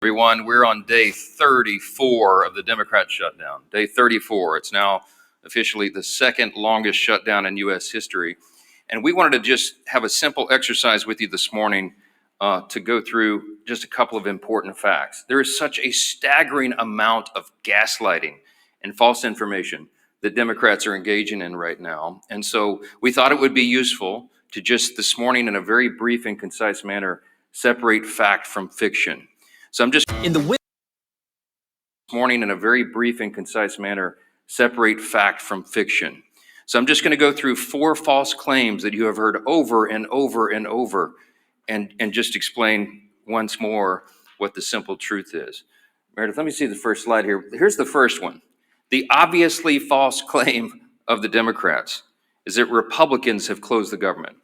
Everyone, we're on day 34 of the Democrat shutdown. Day 34. It's now officially the second longest shutdown in U.S. history. And we wanted to just have a simple exercise with you this morning to go through just a couple of important facts. There is such a staggering amount of gaslighting and false information that Democrats are engaging in right now. And so we thought it would be useful to just this morning, in a very brief and concise manner, separate fact from fiction. So I'm just morning in a very brief and concise manner, separate fact from fiction. So I'm just going to go through 4 false claims that you have heard over and over and over, and just explain once more what the simple truth is. Meredith, let me see the first slide here. Here's the first one. The obviously false claim of the Democrats is that Republicans have closed the government.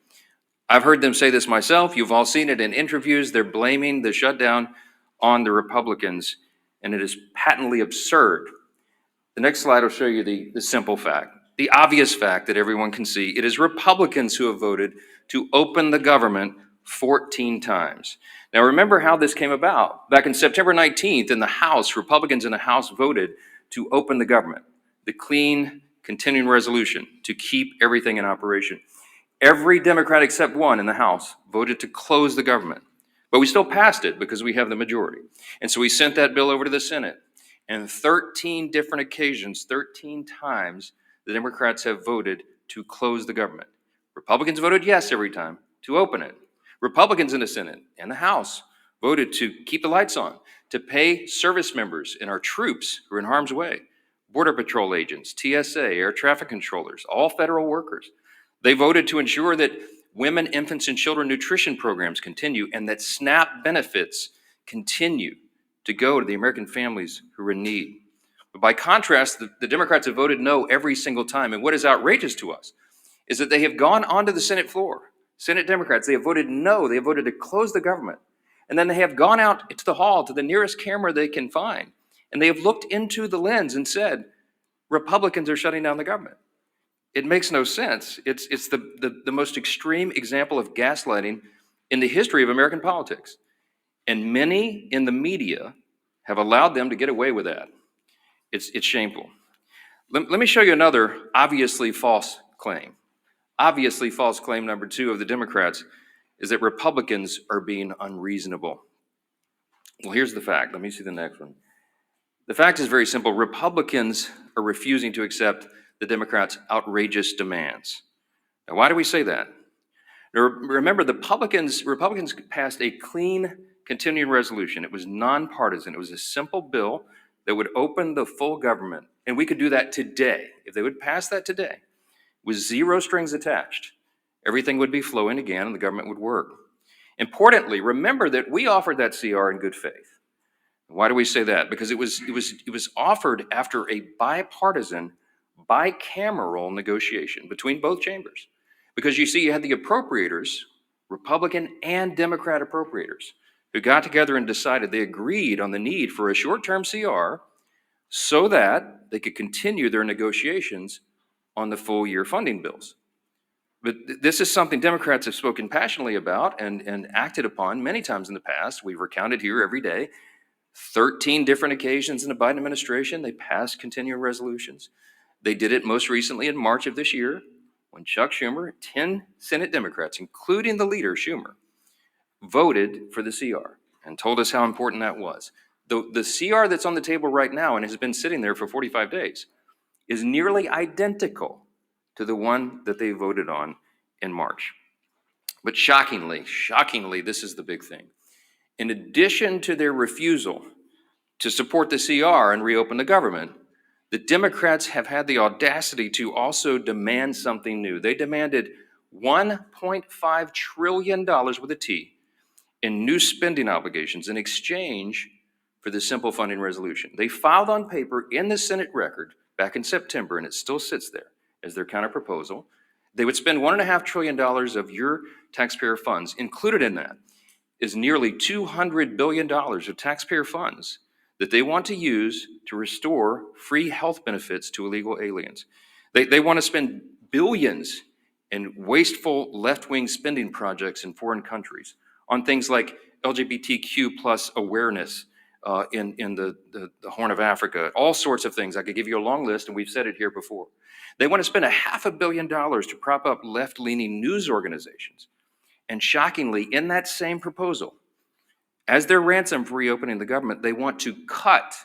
I've heard them say this myself. You've all seen it in interviews. They're blaming the shutdown on the Republicans, and it is patently absurd. The next slide will show you the simple fact, the obvious fact that everyone can see. It is Republicans who have voted to open the government 14 times. Now remember how this came about. Back in September 19th in the House, Republicans in the House voted to open the government, the clean continuing resolution to keep everything in operation. Every Democrat except one in the House voted to close the government. But we still passed it because we have the majority. And so we sent that bill over to the Senate. And 13 different occasions, 13 times, the Democrats have voted to close the government. Republicans voted yes every time to open it. Republicans in the Senate and the House voted to keep the lights on, to pay service members and our troops who are in harm's way, Border Patrol agents, TSA, air traffic controllers, all federal workers. They voted to ensure that women, infants, and children nutrition programs continue, and that SNAP benefits continue to go to the American families who are in need. But by contrast, the Democrats have voted no every single time. And what is outrageous to us is that they have gone onto the Senate floor. Senate Democrats, they have voted no. They have voted to close the government. And then they have gone out to the hall, to the nearest camera they can find, and they have looked into the lens and said, Republicans are shutting down the government. It makes no sense. It's the most extreme example of gaslighting in the history of American politics. And many in the media have allowed them to get away with that. It's shameful. Let me show you another obviously false claim. Obviously false claim number 2 of the Democrats is that Republicans are being unreasonable. Well, here's the fact. Let me see the next one. The fact is very simple. Republicans are refusing to accept the Democrats' outrageous demands. Now, why do we say that? Now, remember, Republicans passed a clean continuing resolution. It was nonpartisan. It was a simple bill that would open the full government. And we could do that today. If they would pass that today, with 0 strings attached, everything would be flowing again and the government would work. Importantly, remember that we offered that CR in good faith. Why do we say that? Because it was offered after a bipartisan, bicameral negotiation between both chambers. Because you see, you had the appropriators, Republican and Democrat appropriators, who got together and decided they agreed on the need for a short-term CR so that they could continue their negotiations on the full-year funding bills. But this is something Democrats have spoken passionately about and acted upon many times in the past. We've recounted here every day. 13 different occasions in the Biden administration, they passed continuing resolutions. They did it most recently in March of this year when Chuck Schumer, 10 Senate Democrats, including the leader, Schumer, voted for the CR and told us how important that was. The CR that's on the table right now and has been sitting there for 45 days is nearly identical to the one that they voted on in March. But shockingly, this is the big thing. In addition to their refusal to support the CR and reopen the government, the Democrats have had the audacity to also demand something new. They demanded $1.5 trillion with a T in new spending obligations in exchange for the simple funding resolution. They filed on paper in the Senate record back in September, and it still sits there as their counterproposal. They would spend $1.5 trillion of your taxpayer funds. Included in that is nearly $200 billion of taxpayer funds that they want to use to restore free health benefits to illegal aliens. They want to spend billions in wasteful left-wing spending projects in foreign countries on things like LGBTQ plus awareness, in the Horn of Africa, all sorts of things. I could give you a long list, and we've said it here before. They want to spend $500 million to prop up left-leaning news organizations. And shockingly, in that same proposal, as their ransom for reopening the government, they want to cut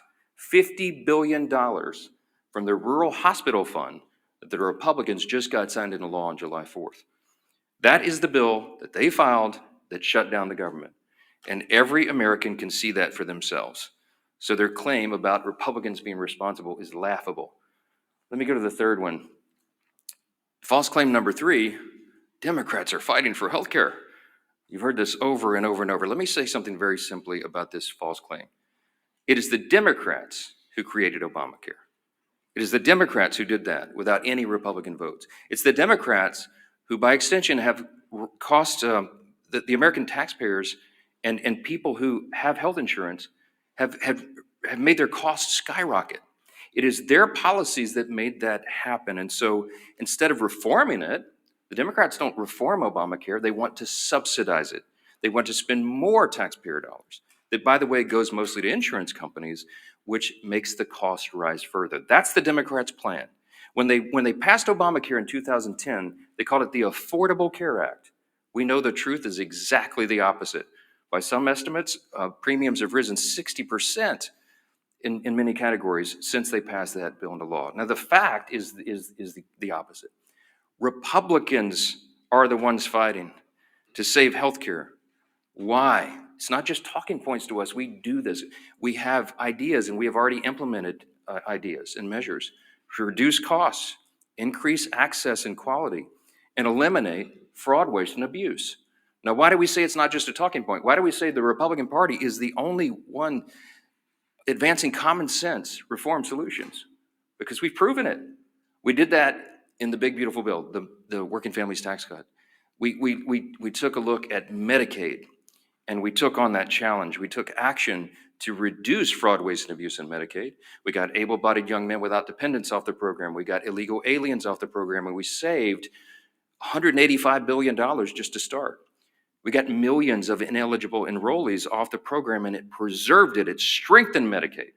$50 billion from the rural hospital fund that the Republicans just got signed into law on July 4th. That is the bill that they filed that shut down the government. And every American can see that for themselves. So their claim about Republicans being responsible is laughable. Let me go to the third one. False claim number 3, Democrats are fighting for health care. You've heard this over and over and over. Let me say something very simply about this false claim. It is the Democrats who created Obamacare. It is the Democrats who did that without any Republican votes. It's the Democrats who, by extension, have cost the American taxpayers and people who have health insurance have made their costs skyrocket. It is their policies that made that happen. And so instead of reforming it, the Democrats don't reform Obamacare. They want to subsidize it. They want to spend more taxpayer dollars. That, by the way, goes mostly to insurance companies, which makes the cost rise further. That's the Democrats' plan. When they passed Obamacare in 2010, they called it the Affordable Care Act. We know the truth is exactly the opposite. By some estimates, premiums have risen 60% in many categories since they passed that bill into law. Now, the fact is the opposite. Republicans are the ones fighting to save healthcare. Why? It's not just talking points to us. We do this. We have ideas, and we have already implemented ideas and measures to reduce costs, increase access and quality, and eliminate fraud, waste, and abuse. Now, why do we say it's not just a talking point? Why do we say the Republican Party is the only one advancing common sense reform solutions? Because we've proven it. We did that in the big, beautiful bill, the Working Families Tax Cut. We took a look at Medicaid, and we took on that challenge. We took action to reduce fraud, waste, and abuse in Medicaid. We got able-bodied young men without dependents off the program. We got illegal aliens off the program, and we saved $185 billion just to start. We got millions of ineligible enrollees off the program, and it preserved it. It strengthened Medicaid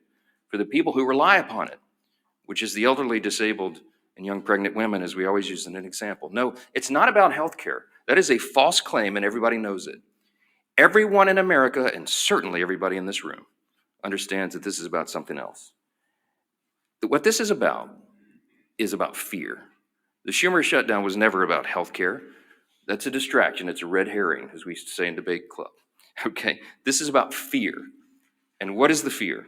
for the people who rely upon it, which is the elderly, disabled, and young pregnant women, as we always use as an example. No, it's not about health care. That is a false claim, and everybody knows it. Everyone in America, and certainly everybody in this room, understands that this is about something else. What this is about fear. The Schumer shutdown was never about health care. That's a distraction. It's a red herring, as we used to say in debate club. Okay, this is about fear. And what is the fear?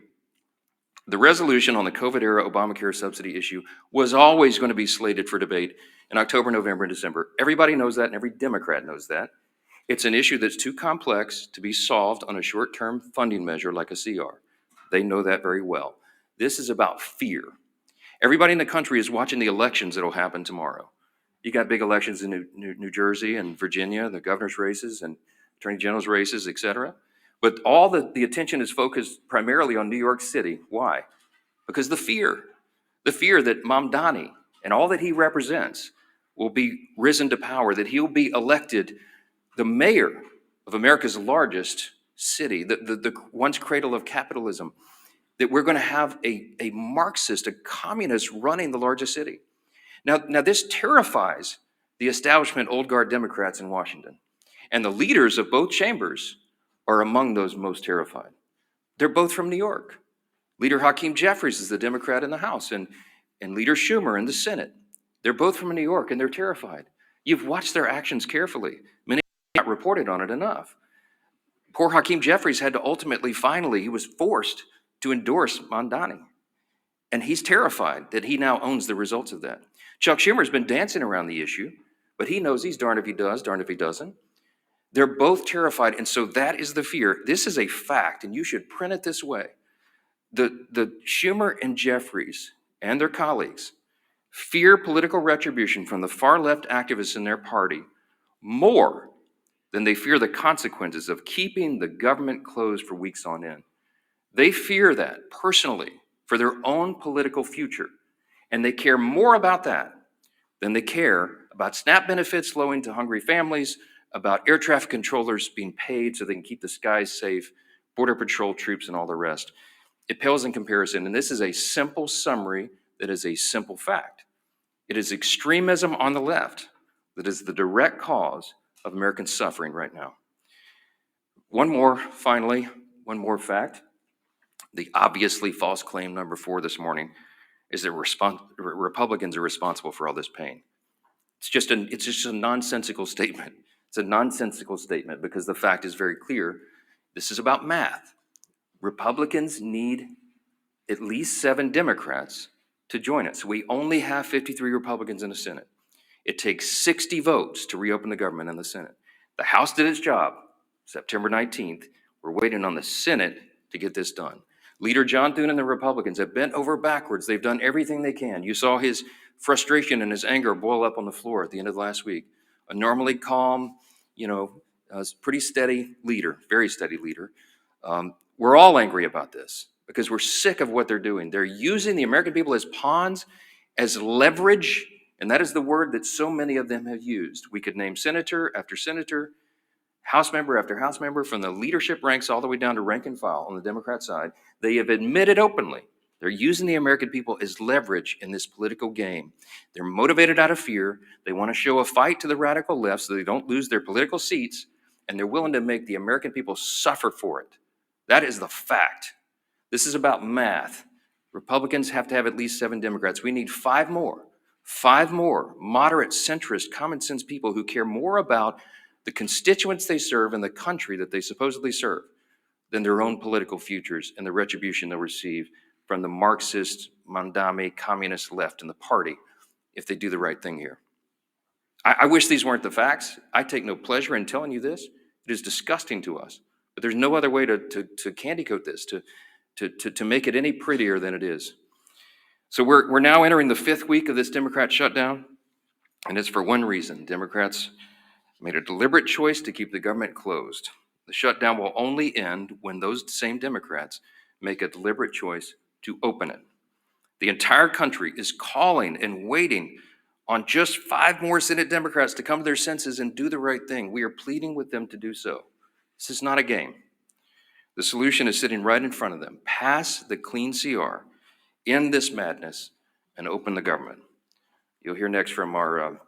The resolution on the COVID-era Obamacare subsidy issue was always going to be slated for debate in October, November, and December. Everybody knows that, and every Democrat knows that. It's an issue that's too complex to be solved on a short-term funding measure like a CR. They know that very well. This is about fear. Everybody in the country is watching the elections that'll happen tomorrow. You got big elections in New Jersey and Virginia, the governor's races and attorney general's races, et cetera. But all the attention is focused primarily on New York City. Why? Because the fear that Mamdani and all that he represents will be risen to power, that he'll be elected the mayor of America's largest city, the once cradle of capitalism, that we're going to have a Marxist, a communist running the largest city. Now this terrifies the establishment old guard Democrats in Washington. And the leaders of both chambers are among those most terrified. They're both from New York. Leader Hakeem Jeffries is the Democrat in the House, and Leader Schumer in the Senate. They're both from New York, and they're terrified. You've watched their actions carefully. Many have not reported on it enough. Poor Hakeem Jeffries had to finally, he was forced to endorse Mamdani. And he's terrified that he now owns the results of that. Chuck Schumer's been dancing around the issue, but he knows he's darned if he does, darned if he doesn't. They're both terrified, and so that is the fear. This is a fact, and you should print it this way. The Schumer and Jeffries and their colleagues fear political retribution from the far-left activists in their party more than they fear the consequences of keeping the government closed for weeks on end. They fear that personally for their own political future, and they care more about that than they care about SNAP benefits flowing to hungry families, about air traffic controllers being paid so they can keep the skies safe, Border Patrol troops, and all the rest. It pales in comparison, and this is a simple summary that is a simple fact. It is extremism on the left that is the direct cause of American suffering right now. One more fact. The obviously false claim number 4 this morning is that Republicans are responsible for all this pain. It's just a nonsensical statement. It's a nonsensical statement because the fact is very clear. This is about math. Republicans need at least 7 Democrats to join it. So we only have 53 Republicans in the Senate. It takes 60 votes to reopen the government in the Senate. The House did its job September 19th. We're waiting on the Senate to get this done. Leader John Thune and the Republicans have bent over backwards. They've done everything they can. You saw his frustration and his anger boil up on the floor at the end of last week. A normally calm, pretty steady leader, very steady leader. We're all angry about this because we're sick of what they're doing. They're using the American people as pawns, as leverage, and that is the word that so many of them have used. We could name senator after senator, House member after House member, from the leadership ranks all the way down to rank and file on the Democrat side. They have admitted openly they're using the American people as leverage in this political game. They're motivated out of fear. They want to show a fight to the radical left so they don't lose their political seats, and they're willing to make the American people suffer for it. That is the fact. This is about math. Republicans have to have at least 7 Democrats. We need 5 more. 5 more moderate, centrist, common sense people who care more about the constituents they serve and the country that they supposedly serve than their own political futures and the retribution they'll receive from the Marxist, Mandami, communist left in the party if they do the right thing here. I wish these weren't the facts. I take no pleasure in telling you this. It is disgusting to us. But there's no other way to candy coat this, to make it any prettier than it is. So we're now entering the 5th week of this Democrat shutdown, and it's for one reason. Democrats made a deliberate choice to keep the government closed. The shutdown will only end when those same Democrats make a deliberate choice to open it. The entire country is calling and waiting on just 5 more Senate Democrats to come to their senses and do the right thing. We are pleading with them to do so. This is not a game. The solution is sitting right in front of them. Pass the clean CR, end this madness, and open the government. You'll hear next from our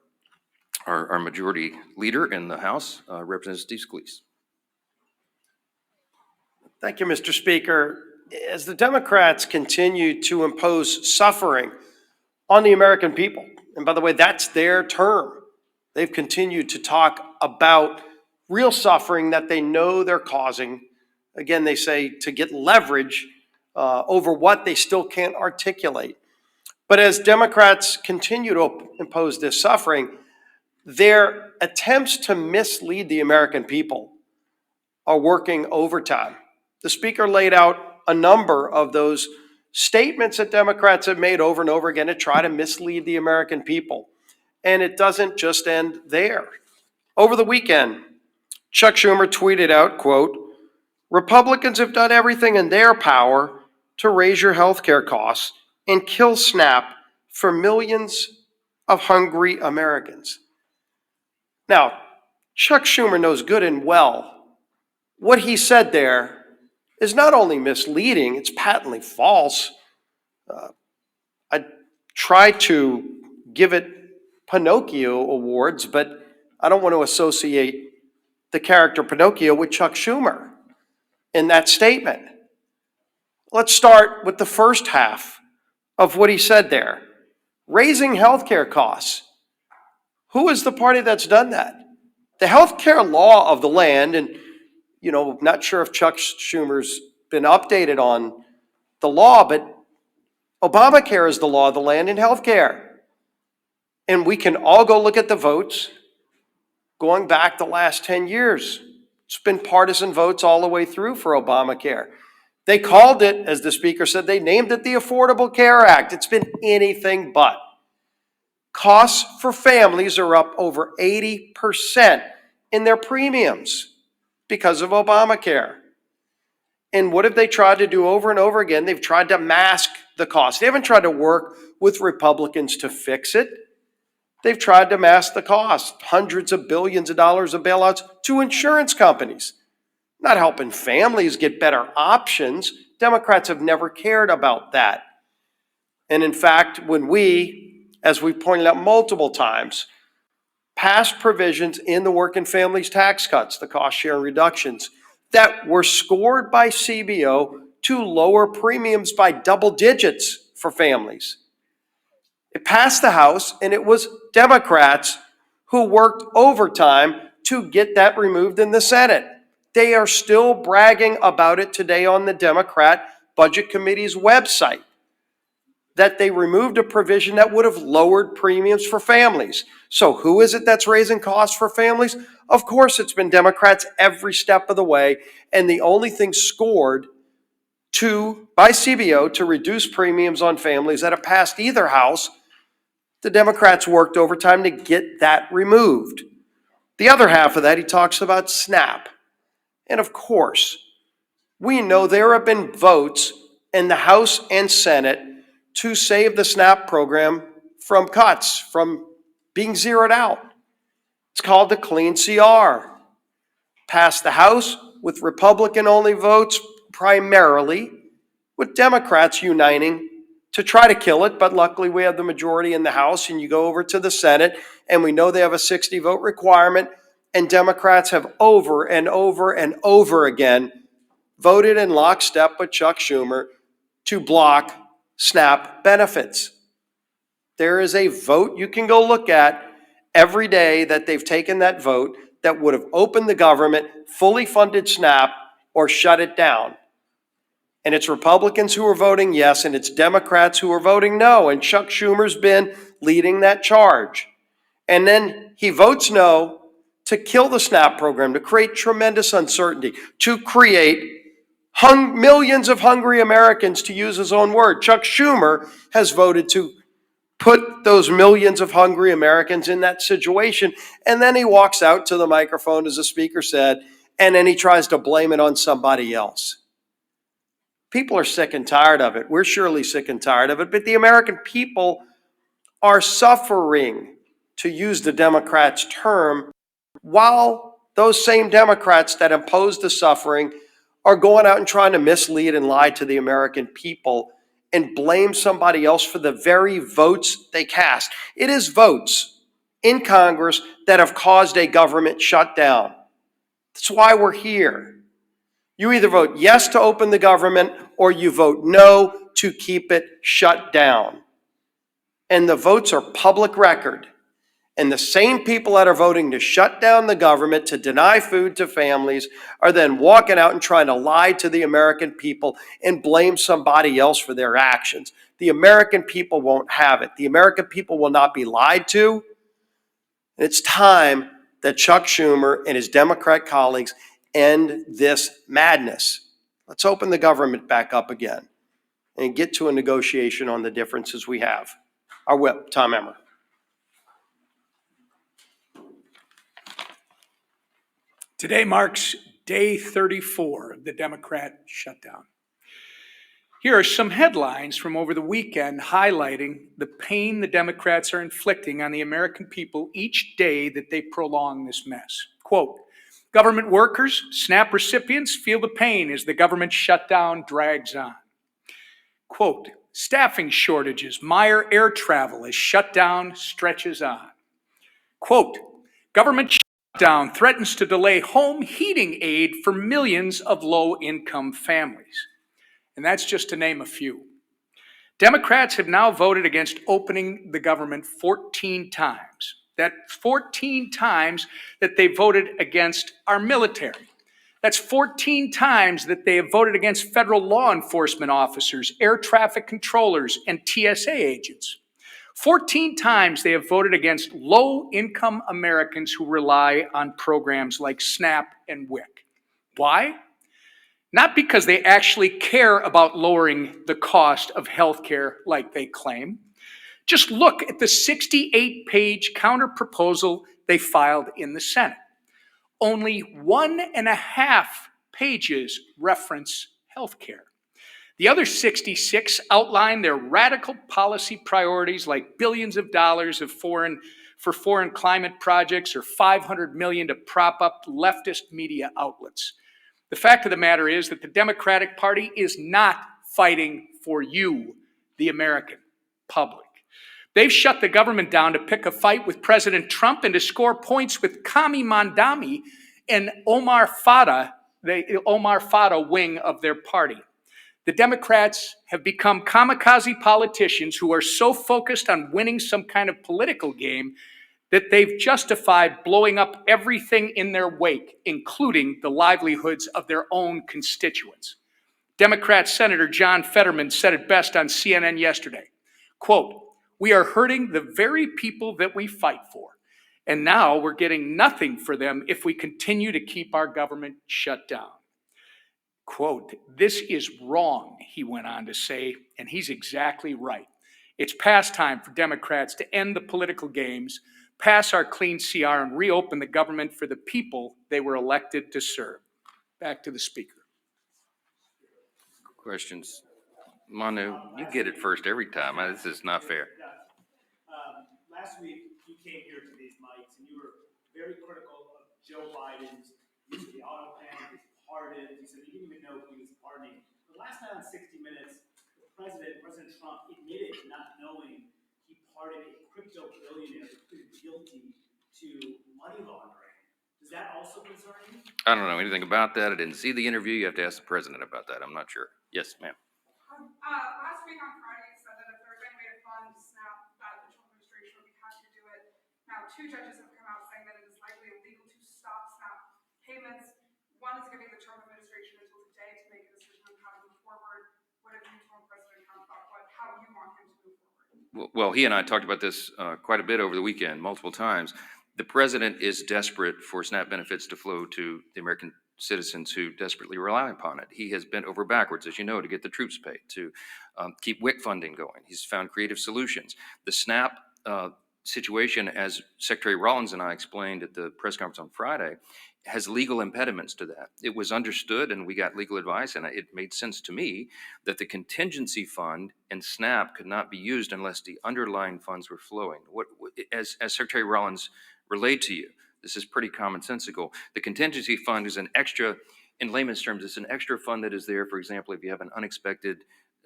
majority leader in the House, Representative Steve Scalise. Thank you, Mr. Speaker. As the Democrats continue to impose suffering on the American people, and by the way, that's their term, they've continued to talk about real suffering that they know they're causing. Again, they say to get leverage over what they still can't articulate. But as Democrats continue to impose this suffering, their attempts to mislead the American people are working overtime. The Speaker laid out a number of those statements that Democrats have made over and over again to try to mislead the American people. And it doesn't just end there. Over the weekend, Chuck Schumer tweeted out, quote, "Republicans have done everything in their power to raise your health care costs and kill SNAP for millions of hungry Americans." Now, Chuck Schumer knows good and well what he said there is not only misleading, it's patently false. I try to give it Pinocchio awards, but I don't want to associate the character Pinocchio with Chuck Schumer in that statement. Let's start with the first half of what he said there. Raising healthcare costs. Who is the party that's done that? The healthcare law of the land, and not sure if Chuck Schumer's been updated on the law, but Obamacare is the law of the land in healthcare. And we can all go look at the votes going back the last 10 years. It's been partisan votes all the way through for Obamacare. They called it, as the Speaker said, they named it the Affordable Care Act. It's been anything but. Costs for families are up over 80% in their premiums because of Obamacare. And what have they tried to do over and over again? They've tried to mask the cost. They haven't tried to work with Republicans to fix it. They've tried to mask the cost. Hundreds of billions of dollars of bailouts to insurance companies. not helping families get better options. Democrats have never cared about that. And in fact, when we, as we pointed out multiple times, passed provisions in the working families tax cuts, the cost share reductions, that were scored by CBO to lower premiums by double digits for families. It passed the House, and it was Democrats who worked overtime to get that removed in the Senate. They are still bragging about it today on the Democrat Budget Committee's website, that they removed a provision that would have lowered premiums for families. So who is it that's raising costs for families? Of course, it's been Democrats every step of the way, and the only thing scored by CBO to reduce premiums on families that have passed either house, the Democrats worked overtime to get that removed. The other half of that, he talks about SNAP. And of course, we know there have been votes in the House and Senate to save the SNAP program from cuts, from being zeroed out. It's called the Clean CR. Passed the House with Republican-only votes primarily, with Democrats uniting to try to kill it, but luckily we have the majority in the House, and you go over to the Senate, and we know they have a 60-vote requirement, and Democrats have over and over and over again voted in lockstep with Chuck Schumer to block SNAP benefits. There is a vote you can go look at every day that they've taken that vote that would have opened the government, fully funded SNAP, or shut it down. And it's Republicans who are voting yes, and it's Democrats who are voting no. And Chuck Schumer's been leading that charge. And then he votes no to kill the SNAP program, to create tremendous uncertainty, to create millions of hungry Americans, to use his own word. Chuck Schumer has voted to put those millions of hungry Americans in that situation. And then he walks out to the microphone, as the speaker said, and then he tries to blame it on somebody else. People are sick and tired of it. We're surely sick and tired of it, but the American people are suffering, to use the Democrats' term, while those same Democrats that impose the suffering are going out and trying to mislead and lie to the American people and blame somebody else for the very votes they cast. It is votes in Congress that have caused a government shutdown. That's why we're here. You either vote yes to open the government or you vote no to keep it shut down. And the votes are public record. And the same people that are voting to shut down the government, to deny food to families, are then walking out and trying to lie to the American people and blame somebody else for their actions. The American people won't have it. The American people will not be lied to. And it's time that Chuck Schumer and his Democrat colleagues end this madness. Let's open the government back up again and get to a negotiation on the differences we have. Our whip, Tom Emmer. Today marks day 34 of the Democrat shutdown. Here are some headlines from over the weekend highlighting the pain the Democrats are inflicting on the American people each day that they prolong this mess. Quote, government workers, SNAP recipients feel the pain as the government shutdown drags on. Quote, staffing shortages mire air travel as shutdown stretches on. Quote, government shutdown threatens to delay home heating aid for millions of low-income families. And that's just to name a few. Democrats have now voted against opening the government 14 times. That's 14 times that they voted against our military. That's 14 times that they have voted against federal law enforcement officers, air traffic controllers, and TSA agents. 14 times they have voted against low-income Americans who rely on programs like SNAP and WIC. Why? Not because they actually care about lowering the cost of health care like they claim. Just look at the 68-page counterproposal they filed in the Senate. Only 1.5 pages reference health care. The other 66 outline their radical policy priorities like billions of dollars for foreign climate projects or $500 million to prop up leftist media outlets. The fact of the matter is that the Democratic Party is not fighting for you, the American public. They've shut the government down to pick a fight with President Trump and to score points with Kami Mandami and Omar Fada, the Omar Fada wing of their party. The Democrats have become kamikaze politicians who are so focused on winning some kind of political game that they've justified blowing up everything in their wake, including the livelihoods of their own constituents. Democrat Senator John Fetterman said it best on CNN yesterday. Quote, "We are hurting the very people that we fight for, and now we're getting nothing for them if we continue to keep our government shut down." Quote, "This is wrong," he went on to say, and he's exactly right. It's past time for Democrats to end the political games, pass our clean CR, and reopen the government for the people they were elected to serve. Back to the speaker. Questions? Manu, you get it first every time. This is not fair. Last week, you came here to these mics and you were very critical of Joe Biden's use of the auto pen, his pardon. You said you didn't even know he was pardoning. But last night on 60 Minutes, President Trump, admitted to not knowing he pardoned a crypto billionaire who pleaded guilty to money laundering. Does that also concern you? I don't know anything about that. I didn't see the interview. You have to ask the president about that. I'm not sure. Yes, ma'am. Last week on Friday, you said that if there was any way to fund SNAP, that the Trump administration would be happy to do it. Now, 2 judges have come out saying that it is likely illegal to stop SNAP payments. One is giving the Trump administration until today to make a decision on how to move forward. What have you told President Trump about how you want him to move forward? Well, he and I talked about this quite a bit over the weekend, multiple times. The president is desperate for SNAP benefits to flow to the American citizens who desperately rely upon it. He has bent over backwards, as you know, to get the troops paid, to keep WIC funding going. He's found creative solutions. The SNAP situation, as Secretary Rollins and I explained at the press conference on Friday, has legal impediments to that. It was understood, and we got legal advice, and it made sense to me that the contingency fund and SNAP could not be used unless the underlying funds were flowing. As Secretary Rollins relayed to you, this is pretty commonsensical. The contingency fund is an extra, in layman's terms, it's an extra fund that is there, for example, if you have an unexpected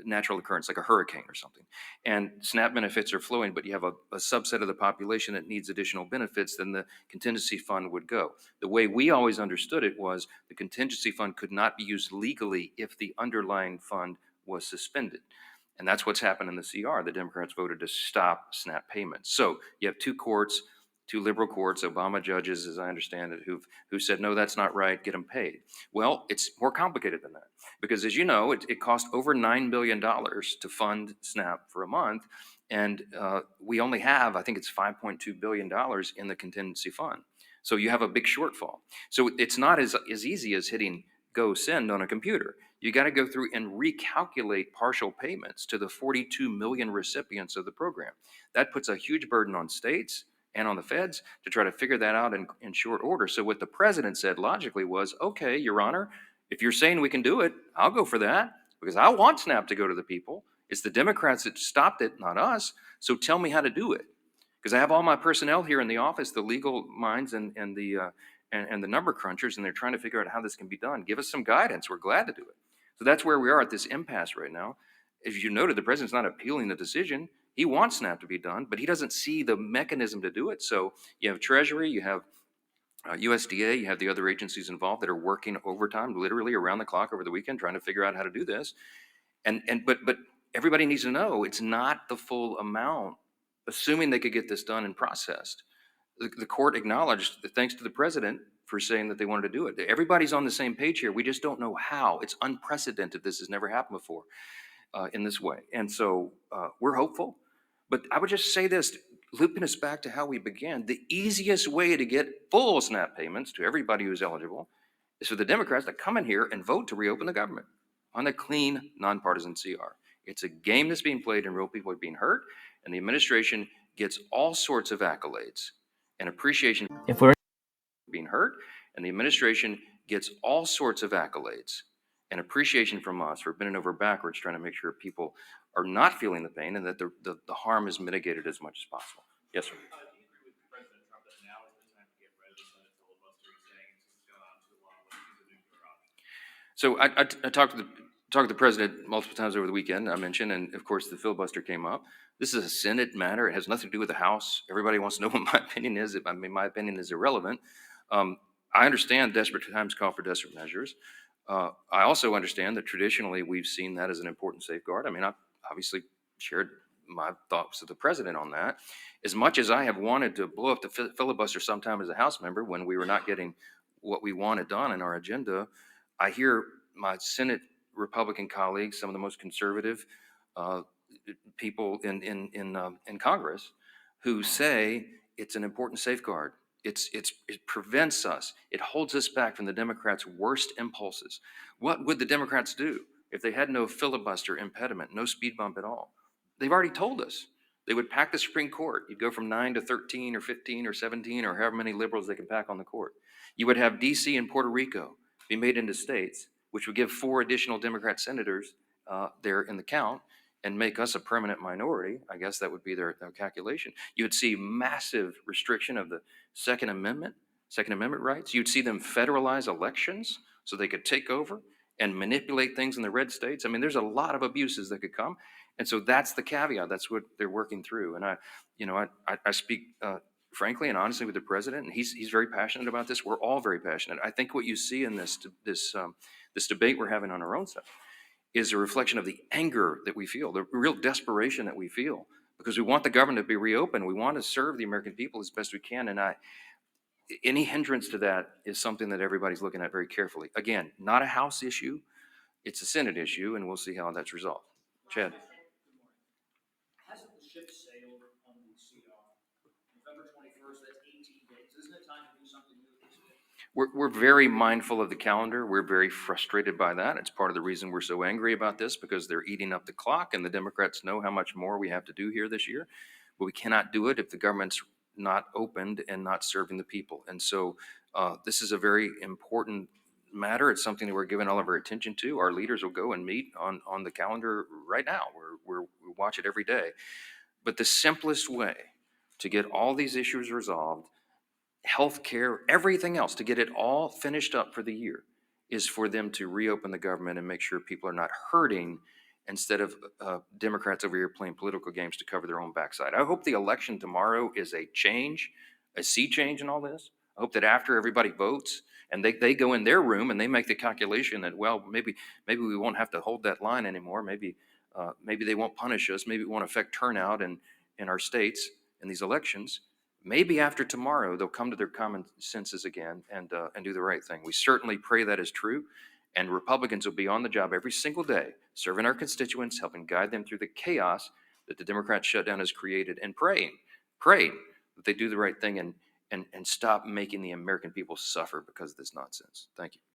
natural occurrence like a hurricane or something, and SNAP benefits are flowing, but you have a subset of the population that needs additional benefits, then the contingency fund would go. The way we always understood it was the contingency fund could not be used legally if the underlying fund was suspended. And that's what's happened in the CR. The Democrats voted to stop SNAP payments. So you have 2 courts, 2 liberal courts, Obama judges, as I understand it, who said, no, that's not right, get them paid. Well, it's more complicated than that. Because as you know, it cost over $9 billion to fund SNAP for a month. And we only have, I think it's $5.2 billion in the contingency fund. So you have a big shortfall. So it's not as easy as hitting go send on a computer. You got to go through and recalculate partial payments to the 42 million recipients of the program. That puts a huge burden on states and on the feds to try to figure that out in short order. So what the president said logically was, okay, Your Honor, if you're saying we can do it, I'll go for that because I want SNAP to go to the people. It's the Democrats that stopped it, not us. So tell me how to do it. Because I have all my personnel here in the office, the legal minds and the number crunchers, and they're trying to figure out how this can be done. Give us some guidance. We're glad to do it. So that's where we are at this impasse right now. As you noted, the president's not appealing the decision. He wants SNAP to be done, but he doesn't see the mechanism to do it. So you have Treasury, you have USDA, you have the other agencies involved that are working overtime, literally around the clock over the weekend, trying to figure out how to do this. But everybody needs to know it's not the full amount, assuming they could get this done and processed. The court acknowledged that thanks to the president for saying that they wanted to do it. Everybody's on the same page here. We just don't know how. It's unprecedented. This has never happened before in this way. And so we're hopeful. But I would just say this, looping us back to how we began, the easiest way to get full SNAP payments to everybody who's eligible is for the Democrats to come in here and vote to reopen the government on a clean, nonpartisan CR. It's a game that's being played and real people are being hurt, and the administration gets all sorts of accolades and appreciation for being hurt, and the administration gets all sorts of accolades and appreciation from us for bending over backwards trying to make sure people are not feeling the pain and that the harm is mitigated as much as possible. Yes, sir. Do you agree with President Trump that now is the time to get rid of the Senate filibuster? He's saying it's gone on too long. Let's use a nuclear option. So I talked to the president multiple times over the weekend, I mentioned, and of course the filibuster came up. This is a Senate matter. It has nothing to do with the House. Everybody wants to know what my opinion is. I mean, my opinion is irrelevant. Um, I understand desperate times call for desperate measures. I also understand that traditionally we've seen that as an important safeguard. I mean, I obviously shared my thoughts with the president on that. As much as I have wanted to blow up the filibuster sometime as a House member when we were not getting what we wanted done in our agenda, I hear my Senate Republican colleagues, some of the most conservative uh, people in Congress, who say it's an important safeguard. It prevents us. It holds us back from the Democrats' worst impulses. What would the Democrats do if they had no filibuster impediment, no speed bump at all? They've already told us. They would pack the Supreme Court. You'd go from 9 to 13 or 15 or 17 or however many liberals they can pack on the court. You would have DC and Puerto Rico be made into states, which would give 4 additional Democrat senators there in the count and make us a permanent minority. I guess that would be their calculation. You would see massive restriction of the Second Amendment rights. You'd see them federalize elections so they could take over and manipulate things in the red states. I mean, there's a lot of abuses that could come. And so that's the caveat. That's what they're working through. And I speak frankly and honestly with the president, and he's very passionate about this. We're all very passionate. I think what you see in this debate we're having on our own side is a reflection of the anger that we feel, the real desperation that we feel, because we want the government to be reopened. We want to serve the American people as best we can. And any hindrance to that is something that everybody's looking at very carefully. Again, not a House issue, it's a Senate issue, and we'll see how that's resolved. Chad. Hasn't the ship sailed on the CR? November 21st, that's 18 days. Isn't it time to do something new this year? We're very mindful of the calendar. We're very frustrated by that. It's part of the reason we're so angry about this, because they're eating up the clock, and the Democrats know how much more we have to do here this year. But we cannot do it if the government's not opened and not serving the people. And so this is a very important matter. It's something that we're giving all of our attention to. Our leaders will go and meet on the calendar right now. We watch it every day. But the simplest way to get all these issues resolved, healthcare, everything else, to get it all finished up for the year, is for them to reopen the government and make sure people are not hurting instead of Democrats over here playing political games to cover their own backside. I hope the election tomorrow is a change, a sea change in all this. I hope that after everybody votes and they go in their room and they make the calculation that, well, maybe we won't have to hold that line anymore. Maybe they won't punish us. Maybe it won't affect turnout in our states in these elections. Maybe after tomorrow, they'll come to their common senses again and do the right thing. We certainly pray that is true. And Republicans will be on the job every single day, serving our constituents, helping guide them through the chaos that the Democrat shutdown has created, and praying that they do the right thing and stop making the American people suffer because of this nonsense. Thank you.